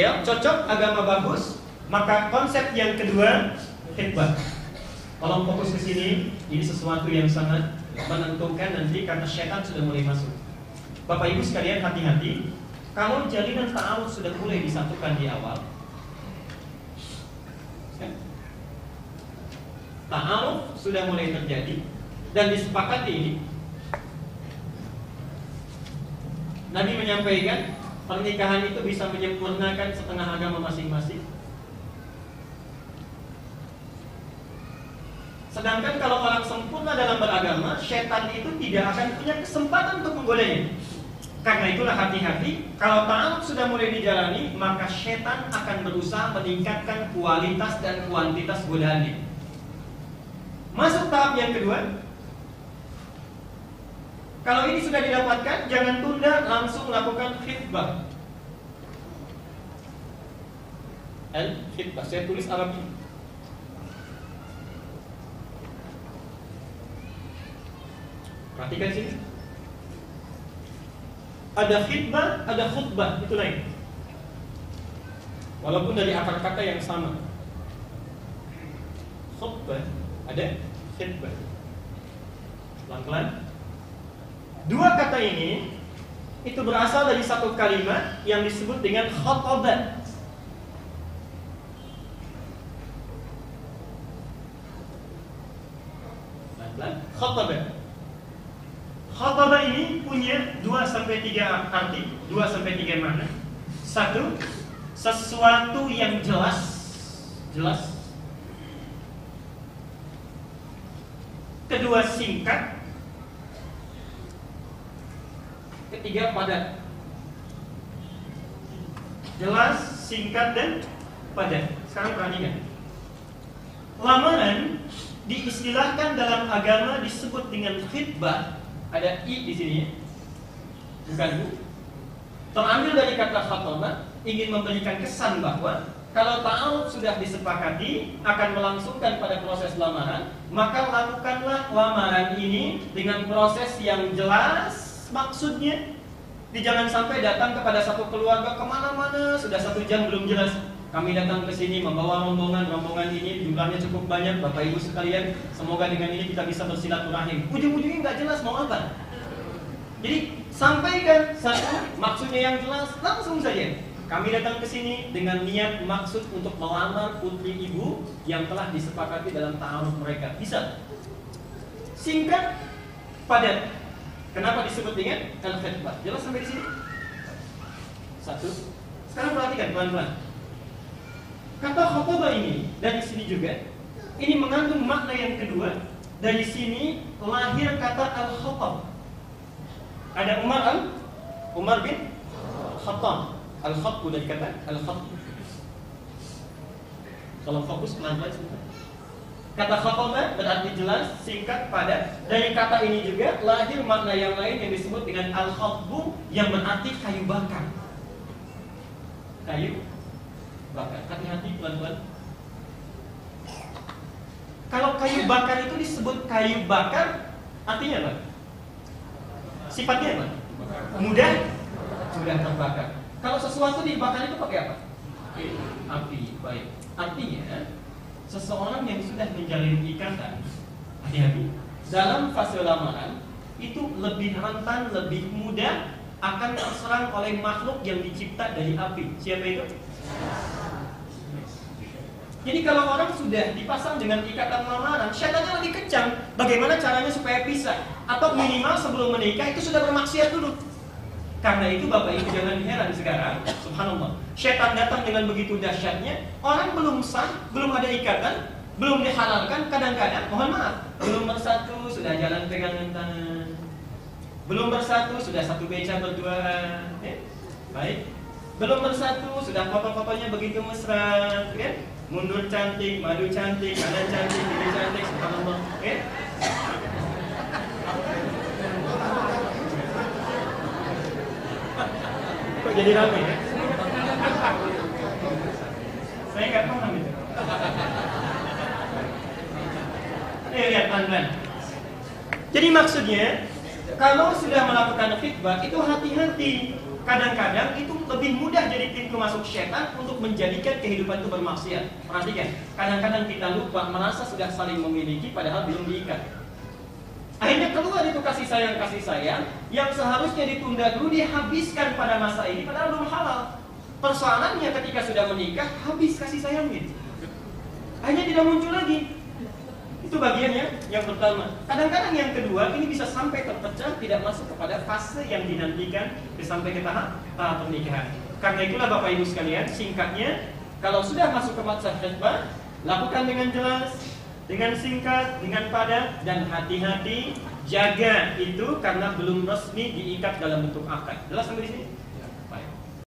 Ya, cocok, agama bagus, maka konsep yang kedua khidbah. Kalau fokus ke sini, ini sesuatu yang sangat menentukan nanti karena syaitan sudah mulai masuk. Bapak Ibu sekalian, hati-hati. Kalau jalinan ta'aruf sudah mulai disatukan di awal, ta'aruf sudah mulai terjadi dan disepakati ini, Nabi menyampaikan pernikahan itu bisa menyempurnakan setengah agama masing-masing. Sedangkan kalau orang sempurna dalam beragama, syaitan itu tidak akan punya kesempatan untuk menggodanya. Karena itulah hati-hati, kalau ta'aruf sudah mulai dijalani, maka syaitan akan berusaha meningkatkan kualitas dan kuantitas godaannya. Masuk tahap yang kedua. Kalau ini sudah didapatkan, jangan tunda, langsung lakukan khidbah. Khidbah, saya tulis Arab ini. Perhatikan sini. Ada khidbah, ada khutbah, itu lain. Walaupun dari akar kata yang sama. Khutbah, ada khidbah. Pelan-pelan. Dua kata ini itu berasal dari satu kalimat yang disebut dengan khatabah. Khatabah. Khatabah ini punya 2-3 arti, 2-3 makna. Satu, sesuatu yang jelas. Kedua, singkat. Ketiga, padat. Jelas, singkat, dan padat. Sekarang perhatikan. Lamaran diistilahkan dalam agama disebut dengan khidbah. Ada i di sini, bukan bu. Terambil dari kata khatabah, ingin memberikan kesan bahwa kalau ta'aruf sudah disepakati akan melangsungkan pada proses lamaran, maka lakukanlah lamaran ini dengan proses yang jelas maksudnya. Jangan sampai datang kepada satu keluarga kemana-mana sudah 1 jam belum jelas. Kami datang ke sini membawa rombongan ini jumlahnya cukup banyak, Bapak Ibu sekalian. Semoga dengan ini kita bisa bersilaturahim. Ujung-ujungnya nggak jelas mau apa. Jadi sampaikan satu maksudnya yang jelas, langsung saja. Kami datang ke sini dengan niat maksud untuk melamar putri ibu yang telah disepakati dalam ta'aruf mereka. Bisa. Singkat, padat. Kenapa disebut dengan al-khidbah? Jelas sampai di sini? Satu. Sekarang perhatikan pelan-pelan. Kata khatabah ini dari sini juga, ini mengandung makna yang kedua. Dari sini lahir kata al-khatab. Ada Umar bin Khattab. Al-khatbu dari kata al-khatbu. Kalau fokus pelan-pelan sebentar. Kata khatabah berarti jelas, singkat, padat. Dari kata ini juga lahir makna yang lain yang disebut dengan al-khatbu, yang berarti kayu bakar. Kayu bakar. Hati-hati pelan-pelan. Kalau kayu bakar itu disebut kayu bakar, artinya apa? Sifatnya apa? Mudah terbakar. Kalau sesuatu dibakar itu pakai apa? Api. Baik. Artinya seseorang yang sudah menjalin ikatan, hati-hati, dalam fase lamaran itu lebih rentan, lebih mudah akan terserang oleh makhluk yang dicipta dari api. Siapa itu? Jadi kalau orang sudah dipasang dengan ikatan lamaran, syaitannya lebih kencang. Bagaimana caranya supaya pisah? Atau minimal sebelum menikah itu sudah bermaksiat dulu. Karena itu Bapak Ibu jangan heran sekarang, subhanallah, syaitan datang dengan begitu dahsyatnya. Orang belum sah, belum ada ikatan, belum dihalalkan, kadang-kadang, mohon maaf, belum bersatu sudah jalan pegangan tangan, belum bersatu sudah satu beca berduaan, baik, belum bersatu sudah foto-fotonya begitu mesra, mundur cantik, madu cantik, kanan cantik, kiri cantik, subhanallah, Kok jadi ramai ya? Saya nggak paham itu. Lihat pelan-pelan. Jadi maksudnya, kalau sudah melakukan khidbah itu hati-hati. kadang-kadang itu lebih mudah jadi pintu masuk setan untuk menjadikan kehidupan itu bermaksiat. Perhatikan, kadang-kadang kita lupa merasa sudah saling memiliki padahal belum diikat. Akhirnya keluar itu kasih sayang yang seharusnya ditunda dulu dihabiskan pada masa ini padahal belum halal. Persoalannya ketika sudah menikah habis kasih sayangnya. Akhirnya tidak muncul lagi. Itu bagiannya yang pertama. Kadang-kadang yang kedua ini bisa sampai terpecah, tidak masuk kepada fase yang dinantikan sampai ke tahap pernikahan. Karena itulah Bapak Ibu sekalian, singkatnya, kalau sudah masuk ke masa khitbah, lakukan dengan jelas, dengan singkat, dengan padat, dan hati-hati jaga itu karena belum resmi diikat dalam bentuk akad. Jelas sampai di sini?